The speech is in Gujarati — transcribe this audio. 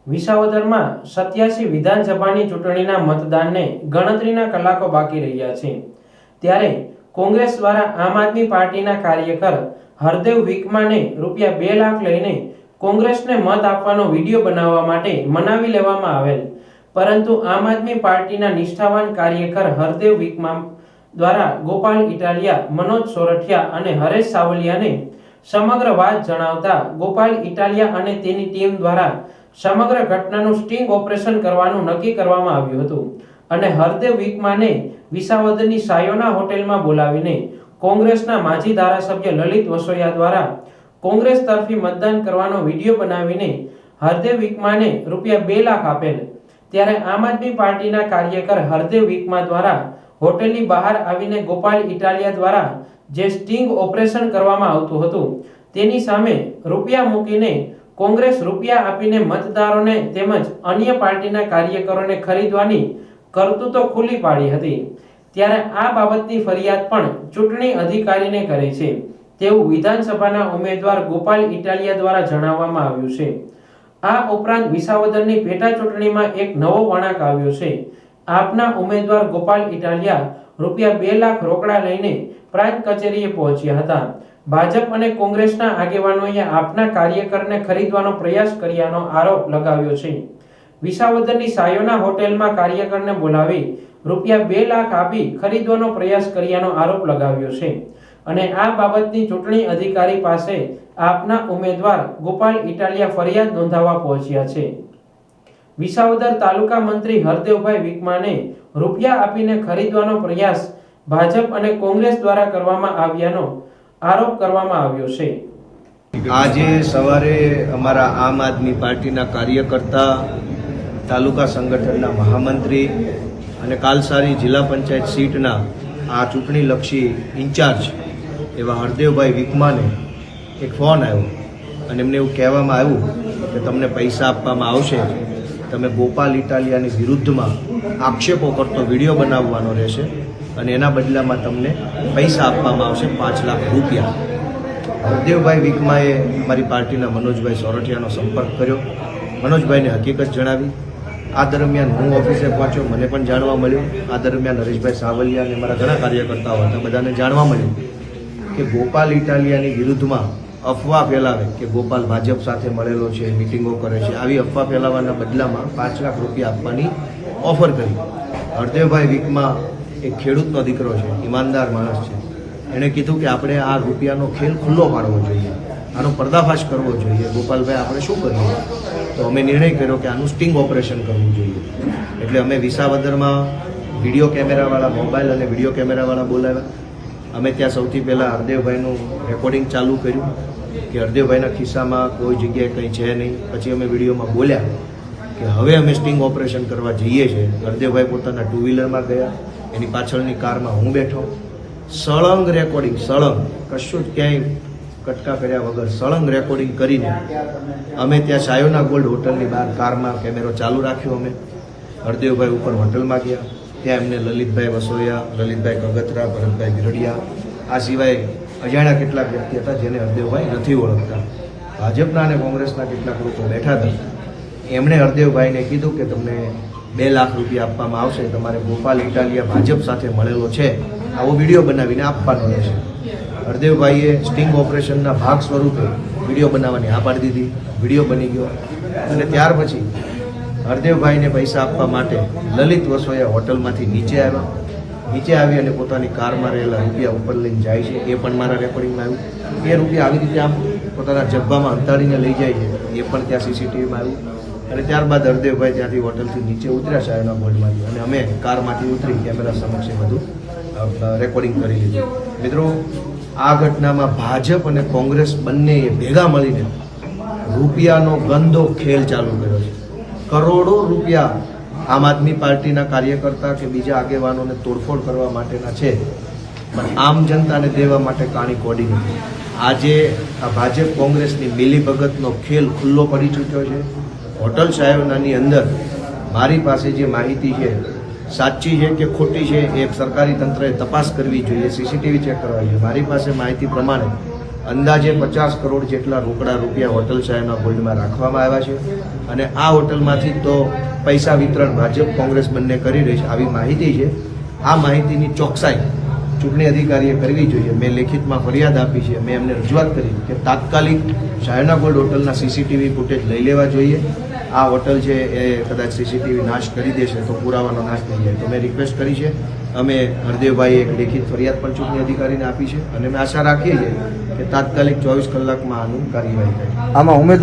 વિસાવદરમાં 87 વિધાનસભાની ચૂંટણીના મતદાનને ગણતરીના કલાકો બાકી રહ્યા છે ત્યારે કોંગ્રેસ દ્વારા આમ આદમી પાર્ટીના કાર્યકર હરદેવ વિકમાને રૂપિયા 2 લાખ લઈને કોંગ્રેસને મત આપવાનો વિડીયો બનાવવા માટે મનાવી લેવામાં આવેલ, પરંતુ આમ આદમી પાર્ટીના નિષ્ઠાવાન કાર્યકર હરદેવ વિકમા દ્વારા ગોપાલ ઇટાલિયા, મનોજ સોરઠિયા અને હરેશ સાવલિયાને સમગ્ર વાત જણાવતા ગોપાલ ઇટાલિયા અને તેની ટીમ દ્વારા સમગ્ર ઘટનાનું સ્ટિંગ ઓપરેશન કરવાનું નક્કી કરવામાં આવ્યું હતું અને હરદેવ વિકમાને વિસાવદરની સાયોના હોટેલમાં બોલાવીને કોંગ્રેસના માજી ધારાસભ્ય લલિત વસોયા દ્વારા કોંગ્રેસ તરફી મતદાન કરવાનો વિડીયો બનાવીને હરદેવ વિકમાને રૂપિયા 2 લાખ આપેલ। ત્યારે આમ આદમી પાર્ટીના કાર્યકર હરદેવ વિકમા દ્વારા હોટેલની બહાર આવીને ગોપાલ ઇટાલિયા દ્વારા જે સ્ટિંગ ઓપરેશન કરવામાં આવતું હતું તેની સામે રૂપિયા મૂકીને કોંગ્રેસ રૂપિયા આપીને મતદારોને તેમજ અન્ય પાર્ટીના કાર્યકરોને ખરીદવાની કરતૂતો ખુલ્લી પાડી હતી। ત્યારે આ બાબતની ફરિયાદ પણ ચૂંટણી અધિકારીને કરી છે તેવું વિધાનસભાના ઉમેદવાર ગોપાલ ઇટાલિયા દ્વારા જણાવવામાં આવ્યું છે। આ ઉપરાંત વિસાવદરની પેટા ચૂંટણીમાં એક નવો વળાંક આવ્યો છે। આપના ઉમેદવાર ગોપાલ ઇટાલિયા રૂપિયા 2 લાખ રોકડા લઈને પ્રાંત કચેરીએ પહોંચ્યા હતા। ભાજપ અને કોંગ્રેસના આગેવાનોએ આપના કાર્યકરને ખરીદવાનો પ્રયાસ કર્યાનો આરોપ લગાવ્યો છે। વિસાવદરની સાયોના હોટેલમાં કાર્યકરને બોલાવી રૂપિયા 2 લાખ આપી ખરીદવાનો પ્રયાસ કર્યાનો આરોપ લગાવ્યો છે અને આ બાબતની ચૂંટણી અધિકારી પાસે આપના ઉમેદવાર ગોપાલ ઇટાલિયા ફરિયાદ નોંધાવવા પહોંચ્યા છે। વિસાવદર તાલુકા મંત્રી હરદેવભાઈ વિકમાને રૂપિયા આપીને ખરીદવાનો પ્રયાસ ભાજપ અને કોંગ્રેસ દ્વારા કરવામાં આવ્યાનો આરોપ કરવામાં આવ્યો છે। આજે સવારે અમારા આમ આદમી પાર્ટીના કાર્યકર્તા, તાલુકા સંગઠનના મહામંત્રી અને કાલસારી જિલ્લા પંચાયત સીટના આ ચૂંટણીલક્ષી ઇન્ચાર્જ એવા હરદેવભાઈ વિકમાને એક ફોન આવ્યો અને એમને એવું કહેવામાં આવ્યું કે તમને પૈસા આપવામાં આવશે, તમે ગોપાલ ઇટાલિયાની વિરુદ્ધમાં આક્ષેપો કરતો વિડીયો બનાવવાનો રહેશે અને એના બદલામાં તમને પૈસા આપવામાં આવશે 5 લાખ રૂપિયા। હરદેવભાઈ વિકમાએ અમારી પાર્ટીના મનોજભાઈ સોરઠિયાનો સંપર્ક કર્યો, મનોજભાઈને હકીકત જણાવી। આ દરમિયાન હું ઓફિસે પહોંચ્યો, મને પણ જાણવા મળ્યું। આ દરમિયાન હરેશભાઈ સાવલિયા અને અમારા ઘણા કાર્યકર્તાઓ હતા, બધાને જાણવા મળ્યું કે ગોપાલ ઇટાલિયાની વિરુદ્ધમાં અફવા ફેલાવે કે ગોપાલ ભાજપ સાથે મળેલો છે, મિટિંગો કરે છે, આવી અફવા ફેલાવવાના બદલામાં 5 લાખ રૂપિયા આપવાની ઓફર કરી। હરદેવભાઈ વિકમા એક ખેડૂતનો દીકરો છે, ઈમાનદાર માણસ છે, એણે કીધું કે આપણે આ રૂપિયાનો ખેલ ખુલ્લો પાડવો જોઈએ, આનો પર્દાફાશ કરવો જોઈએ। ગોપાલભાઈ આપણે શું કરીએ? તો અમે નિર્ણય કર્યો કે આનું સ્ટિંગ ઓપરેશન કરવું જોઈએ। એટલે અમે વિસાવદરમાં વિડીયો કેમેરાવાળા, મોબાઈલ અને વિડીયો કેમેરાવાળા બોલાવ્યા। અમે ત્યાં સૌથી પહેલાં હરદેવભાઈનું રેકોર્ડિંગ ચાલુ કર્યું કે હરદેવભાઈના ખિસ્સામાં કોઈ જગ્યાએ કંઈ છે નહીં। પછી અમે વિડીયોમાં બોલ્યા કે હવે અમે સ્ટિંગ ઓપરેશન કરવા જઈએ છીએ। હરદેવભાઈ પોતાના 2 વ્હીલરમાં ગયા, એની પાછળની કારમાં હું બેઠો। સળંગ રેકોર્ડિંગ, સળંગ, કશું જ ક્યાંય કટકા કર્યા વગર સળંગ રેકોર્ડિંગ કરીને અમે ત્યાં સાયોના ગોલ્ડ હોટલની બહાર કારમાં કેમેરો ચાલુ રાખ્યો। અમે હરદેવભાઈ ઉપર હોટલમાં ગયા, ત્યાં એમને લલિતભાઈ વસોયા, લલિતભાઈ કગતરા, ભરતભાઈ ગીરડિયા, આ સિવાય અજાણ્યા કેટલાક વ્યક્તિ હતા જેને હરદેવભાઈ નથી ઓળખતા। ભાજપના અને કોંગ્રેસના કેટલાક લોકો બેઠા હતા। એમણે હરદેવભાઈને કીધું કે તમને 2 લાખ રૂપિયા આપવામાં આવશે, તમારે ગોપાલ ઇટાલિયા ભાજપ સાથે મળેલો છે આવો વિડીયો બનાવીને આપવાનો રહેશે। હરદેવભાઈએ સ્ટિંગ ઓપરેશનના ભાગ સ્વરૂપે વિડીયો બનાવવાની હા પાડી દીધી, વિડીયો બની ગયો અને ત્યાર પછી હરદેવભાઈને પૈસા આપવા માટે લલિત વસોયા હોટલમાંથી નીચે આવ્યા। નીચે આવી અને પોતાની કારમાં રહેલા રૂપિયા ઉપર લઈને જાય છે, એ પણ મારા રેકોર્ડિંગમાં આવ્યું। એ રૂપિયા આવી રીતે આમ પોતાના જબ્બામાં અંતાડીને લઈ જાય છે, એ પણ ત્યાં સીસીટીવીમાં આવ્યું। અને ત્યારબાદ હરદેવભાઈ ત્યાંથી હોટલથી નીચે ઉતર્યા સાયોના ગોલ્ડમાંથી અને અમે કારમાંથી ઉતરી કેમેરા સમક્ષ એ બધું રેકોર્ડિંગ કરી લીધું। મિત્રો, આ ઘટનામાં ભાજપ અને કોંગ્રેસ બંનેએ ભેગા મળીને રૂપિયાનો ગંદો ખેલ ચાલુ કર્યો છે। કરોડો રૂપિયા આમ આદમી પાર્ટીના કાર્યકર્તા કે બીજા આગેવાનોને તોડફોડ કરવા માટેના છે, પણ આમ જનતાને દેવા માટે કાણી કોડી નથી। આજે આ ભાજપ કોંગ્રેસની મિલીભગતનો ખેલ ખુલ્લો પડી ચૂક્યો છે। હોટલ સાયોનાની અંદર મારી પાસે જે માહિતી છે, સાચી છે કે ખોટી છે એ સરકારી તંત્રએ તપાસ કરવી જોઈએ, સીસીટીવી ચેક કરવા જોઈએ। મારી પાસે માહિતી પ્રમાણે અંદાજે 50 કરોડ જેટલા રોકડા રૂપિયા હોટલ સાહેબના ગોલ્ડમાં રાખવામાં આવ્યા છે અને આ હોટલમાંથી તો પૈસા વિતરણ ભાજપ કોંગ્રેસ બંને કરી રહી છે આવી માહિતી છે. આ માહિતીની ચોકસાઈ ચૂંટણી અધિકારીએ કરવી જોઈએ. મેં લેખિતમાં ફરિયાદ આપી છે. મેં એમને રજૂઆત કરી કે તાત્કાલિક સાયના ગોલ્ડ હોટલના સીસીટીવી ફૂટેજ લઈ લેવા જોઈએ. આ હોટલ છે એ કદાચ સીસીટીવી નાશ કરી દેશે તો પુરાવાનો નાશ થઈ જાય. તો મેં રિક્વેસ્ટ કરી છે. અમે હરદેવભાઈએ એક લેખિત ફરિયાદ પણ ચૂંટણી અધિકારીને આપી છે અને અમે આશા રાખીએ છીએ કે તાત્કાલિક 24 કલાકમાં આનું કાર્યવાહી થાય. આમાં ઉમેદવાર